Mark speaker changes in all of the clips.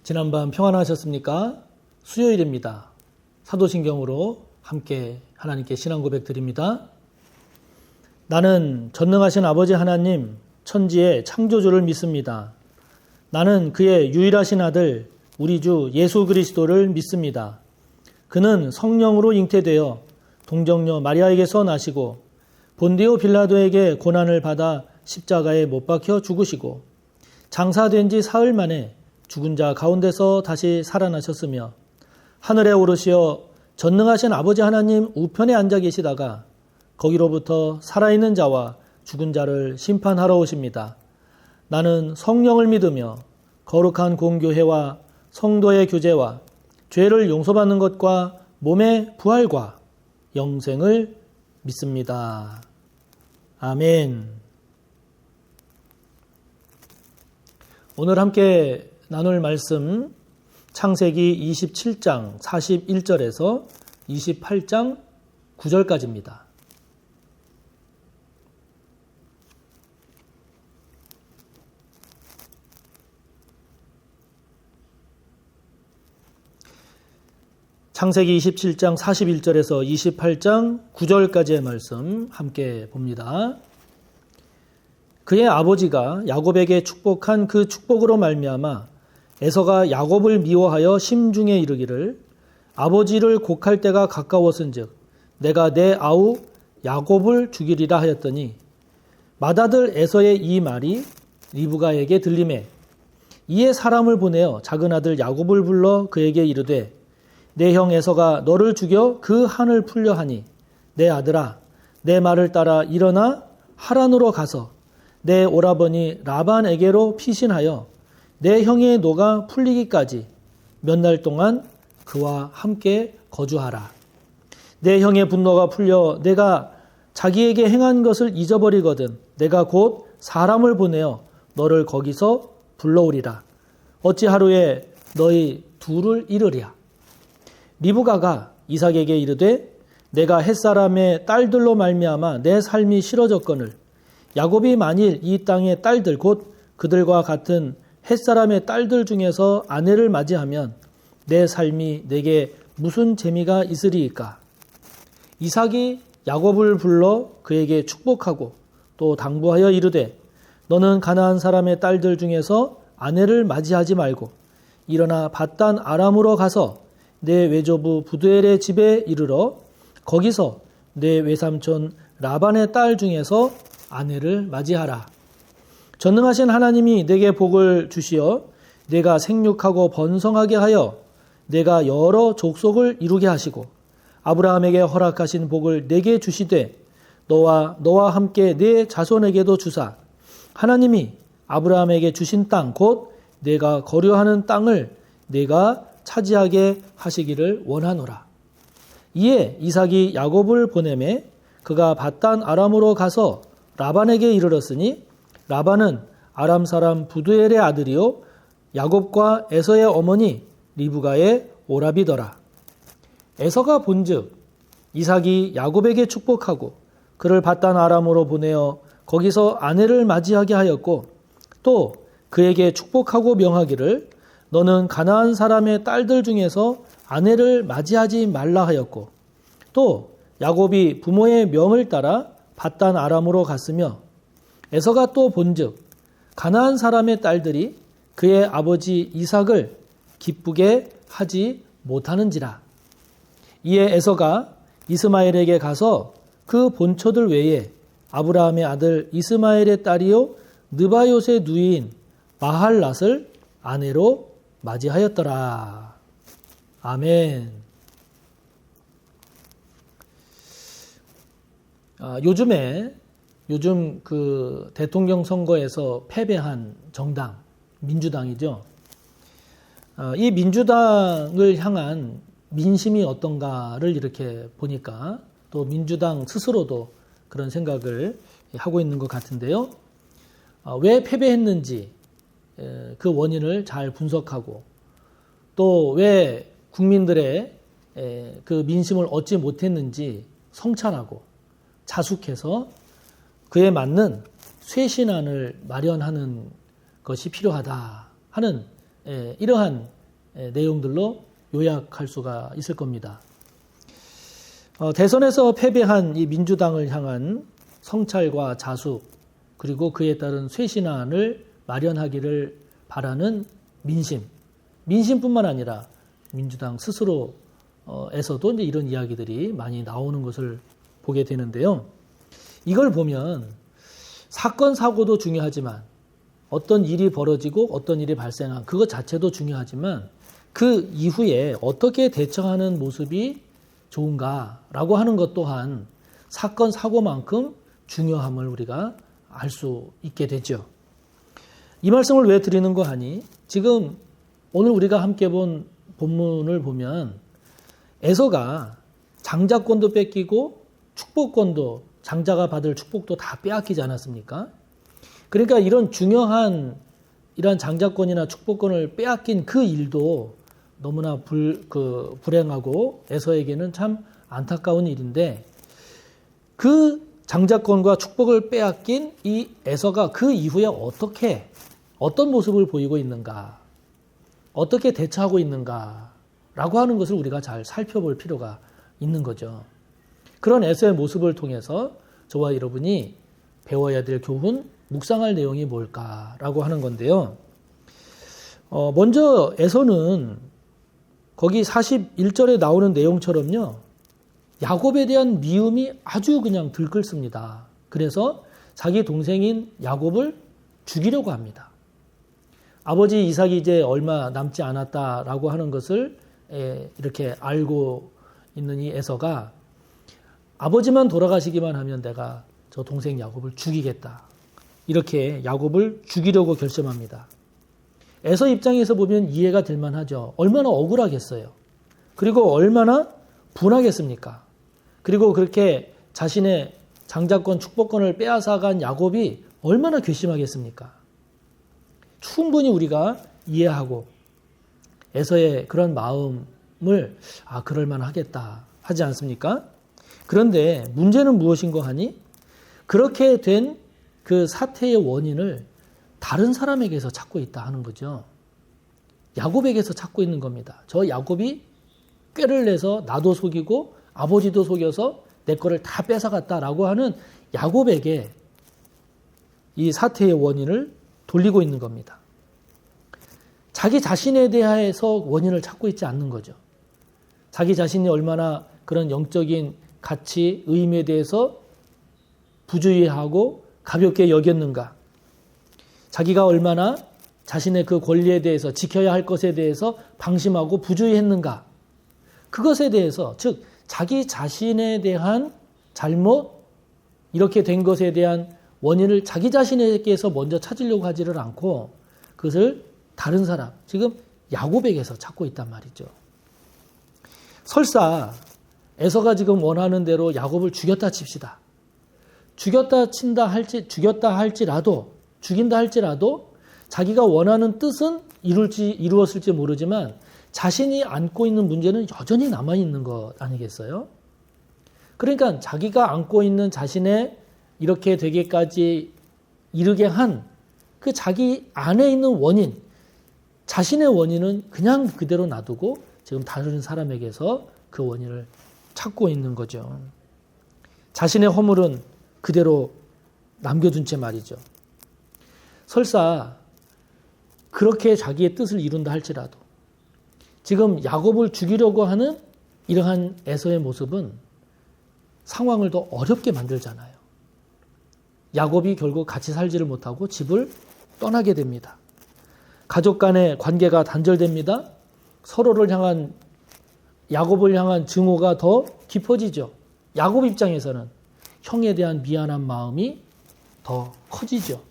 Speaker 1: 지난밤 평안하셨습니까? 수요일입니다. 사도신경으로 함께 하나님께 신앙 고백 드립니다. 나는 전능하신 아버지 하나님, 천지의 창조주를 믿습니다. 나는 그의 유일하신 아들, 우리 주 예수 그리스도를 믿습니다. 그는 성령으로 잉태되어 동정녀 마리아에게서 나시고 본디오 빌라도에게 고난을 받아 십자가에 못 박혀 죽으시고 장사된 지 사흘 만에 죽은 자 가운데서 다시 살아나셨으며 하늘에 오르시어 전능하신 아버지 하나님 우편에 앉아 계시다가 거기로부터 살아있는 자와 죽은 자를 심판하러 오십니다. 나는 성령을 믿으며 거룩한 공교회와 성도의 교제와 죄를 용서받는 것과 몸의 부활과 영생을 믿습니다. 아멘. 오늘 함께 나눌 말씀 창세기 27장 41절에서 28장 9절까지입니다. 창세기 27장 41절에서 28장 9절까지의 말씀 함께 봅니다. 그의 아버지가 야곱에게 축복한 그 축복으로 말미암아 에서가 야곱을 미워하여 심중에 이르기를 아버지를 곡할 때가 가까웠은즉 내가 내 아우 야곱을 죽이리라 하였더니 맏아들 에서의 이 말이 리브가에게 들리매 이에 사람을 보내어 작은 아들 야곱을 불러 그에게 이르되 내 형 에서가 너를 죽여 그 한을 풀려 하니 내 아들아 내 말을 따라 일어나 하란으로 가서 내 오라버니 라반에게로 피신하여 내 형의 노가 풀리기까지 몇 날 동안 그와 함께 거주하라. 내 형의 분노가 풀려 내가 자기에게 행한 것을 잊어버리거든 내가 곧 사람을 보내어 너를 거기서 불러오리라. 어찌 하루에 너희 둘을 잃으랴. 리브가가 이삭에게 이르되 내가 햇사람의 딸들로 말미암아 내 삶이 싫어졌거늘 야곱이 만일 이 땅의 딸들 곧 그들과 같은 햇사람의 딸들 중에서 아내를 맞이하면 내 삶이 내게 무슨 재미가 있으리이까. 이삭이 야곱을 불러 그에게 축복하고 또 당부하여 이르되 너는 가나안 사람의 딸들 중에서 아내를 맞이하지 말고 일어나 밧단 아람으로 가서 내 외조부 부두엘의 집에 이르러 거기서 내 외삼촌 라반의 딸 중에서 아내를 맞이하라. 전능하신 하나님이 내게 복을 주시어 내가 생육하고 번성하게 하여 내가 여러 족속을 이루게 하시고 아브라함에게 허락하신 복을 내게 주시되 너와 함께 내 자손에게도 주사 하나님이 아브라함에게 주신 땅 곧 내가 거류하는 땅을 내가 차지하게 하시기를 원하노라. 이에 이삭이 야곱을 보내매 그가 밧단 아람으로 가서 라반에게 이르렀으니 라반은 아람 사람 부두엘의 아들이요 야곱과 에서의 어머니 리브가의 오라비더라. 에서가 본즉 이삭이 야곱에게 축복하고 그를 밧단 아람으로 보내어 거기서 아내를 맞이하게 하였고 또 그에게 축복하고 명하기를 너는 가나안 사람의 딸들 중에서 아내를 맞이하지 말라 하였고 또 야곱이 부모의 명을 따라 밧단 아람으로 갔으며 에서가 또 본즉 가나안 사람의 딸들이 그의 아버지 이삭을 기쁘게 하지 못하는지라. 이에 에서가 이스마엘에게 가서 그 본처들 외에 아브라함의 아들 이스마엘의 딸이요 느바요의 누이인 마할랏을 아내로 맞이하였더라. 아멘. 요즘 그 대통령 선거에서 패배한 정당 민주당이죠. 이 민주당을 향한 민심이 어떤가를 이렇게 보니까 또 민주당 스스로도 그런 생각을 하고 있는 것 같은데요. 왜 패배했는지 그 원인을 잘 분석하고 또 왜 국민들의 그 민심을 얻지 못했는지 성찰하고 자숙해서 그에 맞는 쇄신안을 마련하는 것이 필요하다 하는 이러한 내용들로 요약할 수가 있을 겁니다. 대선에서 패배한 이 민주당을 향한 성찰과 자숙 그리고 그에 따른 쇄신안을 마련하기를 바라는 민심뿐만 아니라 민주당 스스로에서도 이제 이런 이야기들이 많이 나오는 것을 보게 되는데요. 이걸 보면 사건 사고도 중요하지만 어떤 일이 벌어지고 어떤 일이 발생한 그것 자체도 중요하지만 그 이후에 어떻게 대처하는 모습이 좋은가라고 하는 것 또한 사건 사고만큼 중요함을 우리가 알 수 있게 되죠. 이 말씀을 왜 드리는 거 하니 지금 오늘 우리가 함께 본 본문을 보면 에서가 장자권도 뺏기고 축복권도 장자가 받을 축복도 다 빼앗기지 않았습니까? 그러니까 이런 중요한 이런 장자권이나 축복권을 빼앗긴 그 일도 너무나 불행하고 에서에게는 참 안타까운 일인데 그 장자권과 축복을 빼앗긴 이 에서가 그 이후에 어떤 모습을 보이고 있는가, 어떻게 대처하고 있는가라고 하는 것을 우리가 잘 살펴볼 필요가 있는 거죠. 그런 에서의 모습을 통해서 저와 여러분이 배워야 될 교훈, 묵상할 내용이 뭘까라고 하는 건데요. 먼저 에서는 거기 41절에 나오는 내용처럼요. 야곱에 대한 미움이 아주 그냥 들끓습니다. 그래서 자기 동생인 야곱을 죽이려고 합니다. 아버지 이삭이 이제 얼마 남지 않았다라고 하는 것을 이렇게 알고 있는 이 에서가 아버지만 돌아가시기만 하면 내가 저 동생 야곱을 죽이겠다. 이렇게 야곱을 죽이려고 결심합니다. 에서 입장에서 보면 이해가 될 만하죠. 얼마나 억울하겠어요. 그리고 얼마나 분하겠습니까? 그리고 그렇게 자신의 장자권, 축복권을 빼앗아간 야곱이 얼마나 괘씸하겠습니까? 충분히 우리가 이해하고 에서의 그런 마음을 그럴 만하겠다 하지 않습니까? 그런데 문제는 무엇인가 하니 그렇게 된 그 사태의 원인을 다른 사람에게서 찾고 있다 하는 거죠. 야곱에게서 찾고 있는 겁니다. 저 야곱이 꾀를 내서 나도 속이고 아버지도 속여서 내 거를 다 뺏어갔다라고 하는 야곱에게 이 사태의 원인을 돌리고 있는 겁니다. 자기 자신에 대해서 원인을 찾고 있지 않는 거죠. 자기 자신이 얼마나 그런 영적인 가치, 의미에 대해서 부주의하고 가볍게 여겼는가. 자기가 얼마나 자신의 그 권리에 대해서 지켜야 할 것에 대해서 방심하고 부주의했는가. 그것에 대해서 즉 자기 자신에 대한 잘못 이렇게 된 것에 대한 원인을 자기 자신에게서 먼저 찾으려고 하지를 않고 그것을 다른 사람 지금 야곱에게서 찾고 있단 말이죠. 설사 에서가 지금 원하는 대로 야곱을 죽였다 칩시다. 죽인다 할지라도 자기가 원하는 뜻은 이루었을지 모르지만 자신이 안고 있는 문제는 여전히 남아있는 것 아니겠어요? 그러니까 자기가 안고 있는 자신의 이렇게 되기까지 이르게 한 그 자기 안에 있는 원인, 자신의 원인은 그냥 그대로 놔두고 지금 다른 사람에게서 그 원인을 찾고 있는 거죠. 자신의 허물은 그대로 남겨둔 채 말이죠. 설사 그렇게 자기의 뜻을 이룬다 할지라도 지금 야곱을 죽이려고 하는 이러한 에서의 모습은 상황을 더 어렵게 만들잖아요. 야곱이 결국 같이 살지를 못하고 집을 떠나게 됩니다. 가족 간의 관계가 단절됩니다. 서로를 향한 야곱을 향한 증오가 더 깊어지죠. 야곱 입장에서는 형에 대한 미안한 마음이 더 커지죠.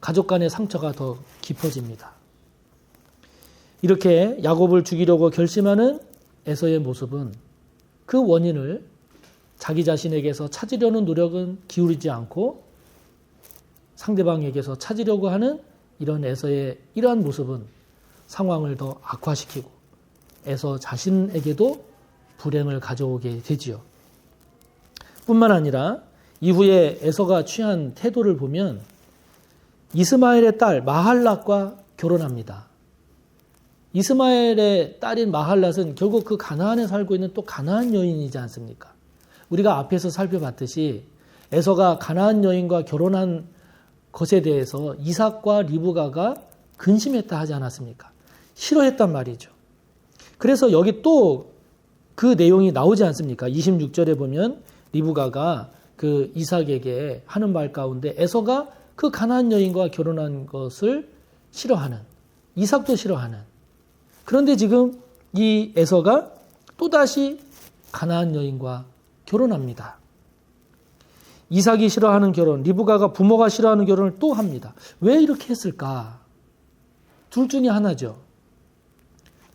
Speaker 1: 가족 간의 상처가 더 깊어집니다. 이렇게 야곱을 죽이려고 결심하는 에서의 모습은 그 원인을 자기 자신에게서 찾으려는 노력은 기울이지 않고 상대방에게서 찾으려고 하는 이런 에서의 이러한 모습은 상황을 더 악화시키고 에서 자신에게도 불행을 가져오게 되지요. 뿐만 아니라 이후에 에서가 취한 태도를 보면 이스마엘의 딸 마할락과 결혼합니다. 이스마엘의 딸인 마할랏은 결국 그 가나안에 살고 있는 또 가나안 여인이지 않습니까? 우리가 앞에서 살펴봤듯이 에서가 가나안 여인과 결혼한 것에 대해서 이삭과 리브가가 근심했다 하지 않았습니까? 싫어했단 말이죠. 그래서 여기 또 그 내용이 나오지 않습니까? 26절에 보면 리브가가 그 이삭에게 하는 말 가운데 에서가 그 가나안 여인과 결혼한 것을 싫어하는, 이삭도 싫어하는. 그런데 지금 이 에서가 또다시 가나안 여인과 결혼합니다. 이삭이 싫어하는 결혼, 리브가가 부모가 싫어하는 결혼을 또 합니다. 왜 이렇게 했을까? 둘 중에 하나죠.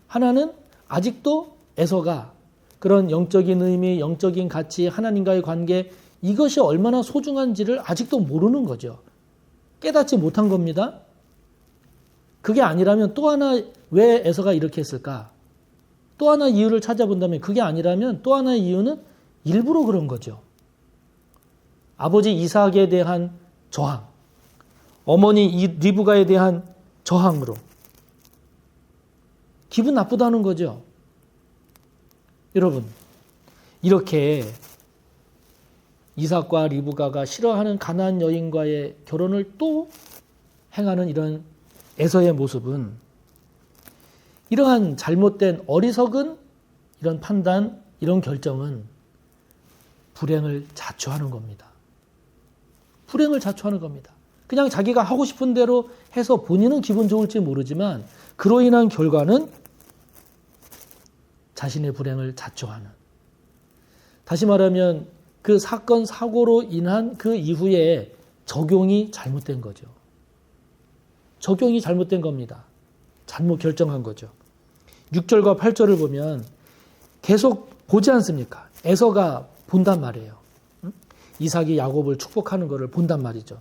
Speaker 1: 하나는 아직도 에서가 그런 영적인 의미, 영적인 가치, 하나님과의 관계, 이것이 얼마나 소중한지를 아직도 모르는 거죠. 깨닫지 못한 겁니다. 그게 아니라면 또 하나, 왜 에서가 이렇게 했을까? 또 하나 이유를 찾아본다면 그게 아니라면 또 하나의 이유는 일부러 그런 거죠. 아버지 이삭에 대한 저항, 어머니 리브가에 대한 저항으로 기분 나쁘다는 거죠. 여러분, 이렇게 이삭과 리브가가 싫어하는 가나안 여인과의 결혼을 또 행하는 이런 에서의 모습은 이러한 잘못된 어리석은 이런 판단, 이런 결정은 불행을 자초하는 겁니다. 불행을 자초하는 겁니다. 그냥 자기가 하고 싶은 대로 해서 본인은 기분 좋을지 모르지만 그로 인한 결과는 자신의 불행을 자초하는. 다시 말하면 그 사건, 사고로 인한 그 이후에 적용이 잘못된 거죠. 적용이 잘못된 겁니다. 잘못 결정한 거죠. 6절과 8절을 보면 계속 보지 않습니까? 에서가 본단 말이에요. 이삭이 야곱을 축복하는 것을 본단 말이죠.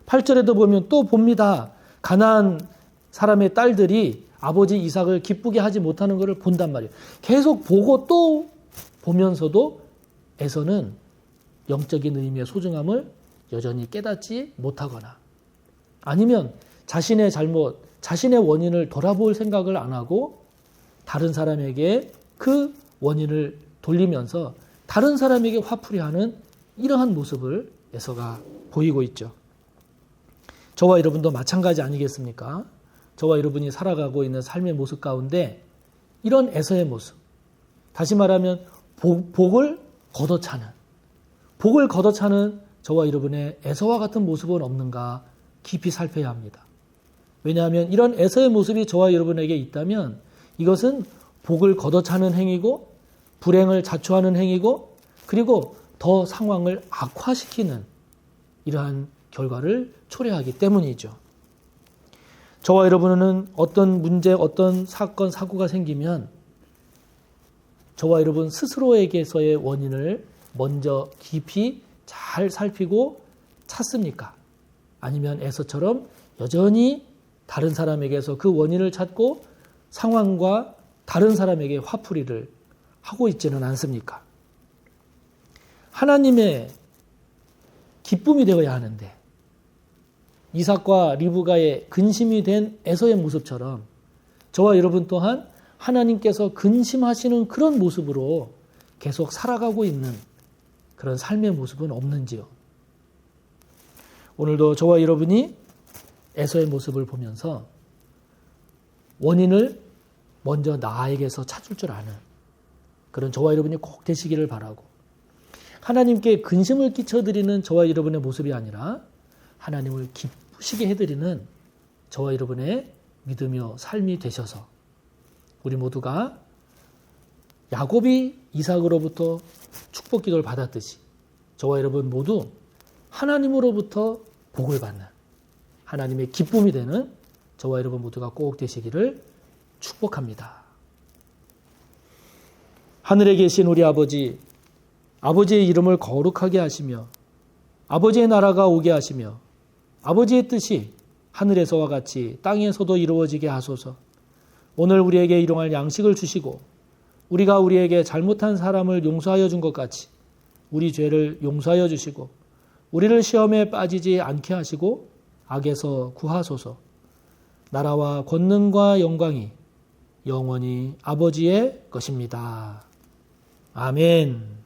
Speaker 1: 8절에도 보면 또 봅니다. 가나안 사람의 딸들이 아버지 이삭을 기쁘게 하지 못하는 것을 본단 말이에요. 계속 보고 또 보면서도 에서는 영적인 의미의 소중함을 여전히 깨닫지 못하거나 아니면 자신의 잘못, 자신의 원인을 돌아볼 생각을 안 하고 다른 사람에게 그 원인을 돌리면서 다른 사람에게 화풀이하는 이러한 모습을 에서가 보이고 있죠. 저와 여러분도 마찬가지 아니겠습니까? 저와 여러분이 살아가고 있는 삶의 모습 가운데 이런 에서의 모습, 다시 말하면 복을 걷어차는 저와 여러분의 에서와 같은 모습은 없는가 깊이 살펴야 합니다. 왜냐하면 이런 에서의 모습이 저와 여러분에게 있다면 이것은 복을 걷어차는 행위고 불행을 자초하는 행위고 그리고 더 상황을 악화시키는 이러한 결과를 초래하기 때문이죠. 저와 여러분은 어떤 문제, 어떤 사건, 사고가 생기면 저와 여러분 스스로에게서의 원인을 먼저 깊이 잘 살피고 찾습니까? 아니면 에서처럼 여전히 다른 사람에게서 그 원인을 찾고 상황과 다른 사람에게 화풀이를 하고 있지는 않습니까? 하나님의 기쁨이 되어야 하는데 이삭과 리브가의 근심이 된 에서의 모습처럼 저와 여러분 또한 하나님께서 근심하시는 그런 모습으로 계속 살아가고 있는 그런 삶의 모습은 없는지요? 오늘도 저와 여러분이 에서의 모습을 보면서 원인을 먼저 나에게서 찾을 줄 아는 그런 저와 여러분이 꼭 되시기를 바라고 하나님께 근심을 끼쳐드리는 저와 여러분의 모습이 아니라 하나님을 기쁘시게 해드리는 저와 여러분의 믿으며 삶이 되셔서 우리 모두가 야곱이 이삭으로부터 축복 기도를 받았듯이 저와 여러분 모두 하나님으로부터 복을 받는 하나님의 기쁨이 되는 저와 여러분 모두가 꼭 되시기를 축복합니다. 하늘에 계신 우리 아버지, 아버지의 이름을 거룩하게 하시며 아버지의 나라가 오게 하시며 아버지의 뜻이 하늘에서와 같이 땅에서도 이루어지게 하소서. 오늘 우리에게 일용할 양식을 주시고 우리가 우리에게 잘못한 사람을 용서하여 준 것 같이 우리 죄를 용서하여 주시고 우리를 시험에 빠지지 않게 하시고 악에서 구하소서. 나라와 권능과 영광이 영원히 아버지의 것입니다. 아멘.